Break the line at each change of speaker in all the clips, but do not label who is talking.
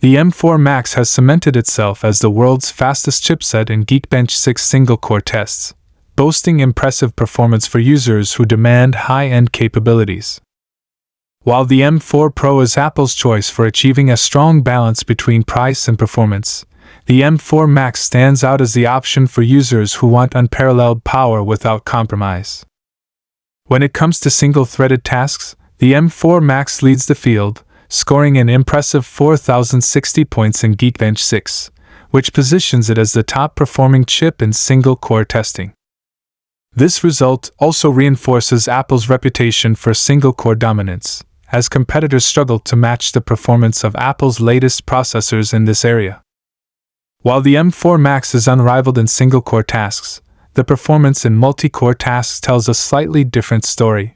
The M4 Max has cemented itself as the world's fastest chipset in Geekbench 6 single-core tests, boasting impressive performance for users who demand high-end capabilities. While the M4 Pro is Apple's choice for achieving a strong balance between price and performance, the M4 Max stands out as the option for users who want unparalleled power without compromise. When it comes to single-threaded tasks, the M4 Max leads the field, scoring an impressive 4,060 points in Geekbench 6, which positions it as the top-performing chip in single-core testing. This result also reinforces Apple's reputation for single-core dominance, as competitors struggle to match the performance of Apple's latest processors in this area. While the M4 Max is unrivaled in single-core tasks, the performance in multi-core tasks tells a slightly different story.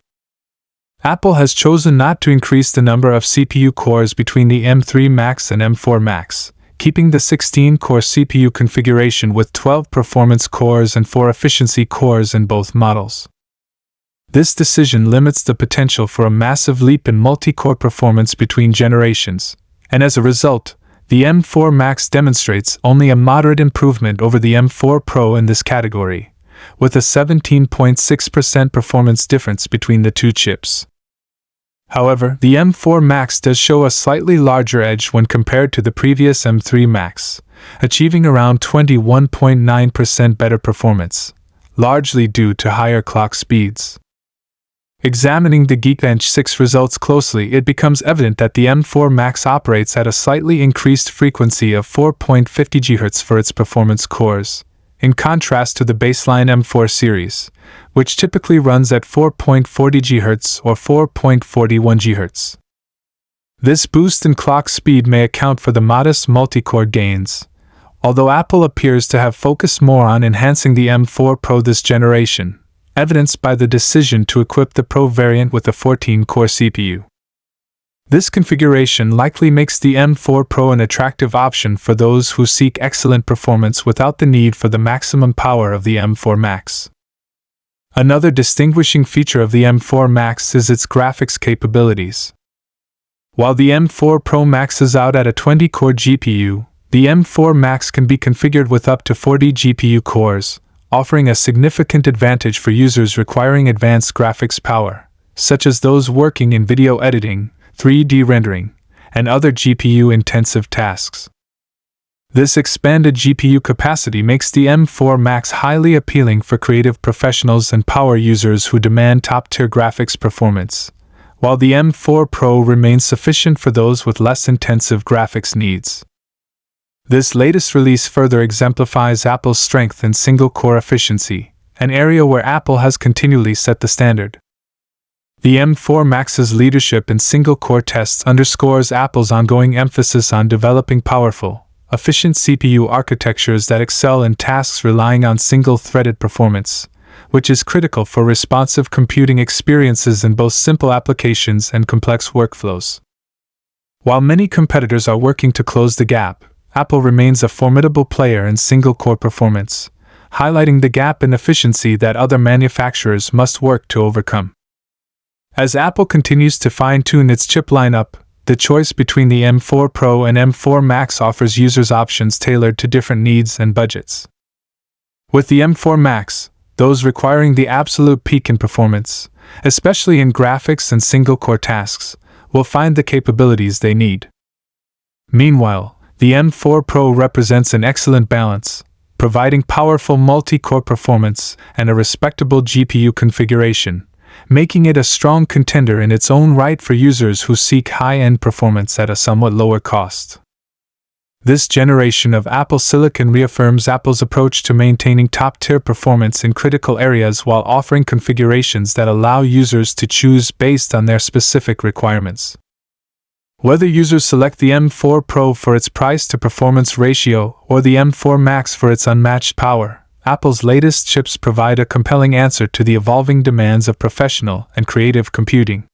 Apple has chosen not to increase the number of CPU cores between the M3 Max and M4 Max, keeping the 16-core CPU configuration with 12 performance cores and 4 efficiency cores in both models. This decision limits the potential for a massive leap in multi-core performance between generations, and as a result, the M4 Max demonstrates only a moderate improvement over the M4 Pro in this category, with a 17.6% performance difference between the two chips. However, the M4 Max does show a slightly larger edge when compared to the previous M3 Max, achieving around 21.9% better performance, largely due to higher clock speeds. Examining the Geekbench 6 results closely, it becomes evident that the M4 Max operates at a slightly increased frequency of 4.50 GHz for its performance cores, in contrast to the baseline M4 series, which typically runs at 4.40 GHz or 4.41 GHz. This boost in clock speed may account for the modest multi-core gains, although Apple appears to have focused more on enhancing the M4 Pro this generation, evidenced by the decision to equip the Pro variant with a 14-core CPU. This configuration likely makes the M4 Pro an attractive option for those who seek excellent performance without the need for the maximum power of the M4 Max. Another distinguishing feature of the M4 Max is its graphics capabilities. While the M4 Pro maxes out at a 20-core GPU, the M4 Max can be configured with up to 40 GPU cores, offering a significant advantage for users requiring advanced graphics power, such as those working in video editing, 3D rendering, and other GPU-intensive tasks. This expanded GPU capacity makes the M4 Max highly appealing for creative professionals and power users who demand top-tier graphics performance, while the M4 Pro remains sufficient for those with less intensive graphics needs. This latest release further exemplifies Apple's strength in single-core efficiency, an area where Apple has continually set the standard. The M4 Max's leadership in single-core tests underscores Apple's ongoing emphasis on developing powerful, efficient CPU architectures that excel in tasks relying on single-threaded performance, which is critical for responsive computing experiences in both simple applications and complex workflows. While many competitors are working to close the gap, Apple remains a formidable player in single-core performance, highlighting the gap in efficiency that other manufacturers must work to overcome. As Apple continues to fine-tune its chip lineup, the choice between the M4 Pro and M4 Max offers users options tailored to different needs and budgets. With the M4 Max, those requiring the absolute peak in performance, especially in graphics and single-core tasks, will find the capabilities they need. Meanwhile, the M4 Pro represents an excellent balance, providing powerful multi-core performance and a respectable GPU configuration, making it a strong contender in its own right for users who seek high-end performance at a somewhat lower cost. This generation of Apple Silicon reaffirms Apple's approach to maintaining top-tier performance in critical areas while offering configurations that allow users to choose based on their specific requirements. Whether users select the M4 Pro for its price-to-performance ratio or the M4 Max for its unmatched power, Apple's latest chips provide a compelling answer to the evolving demands of professional and creative computing.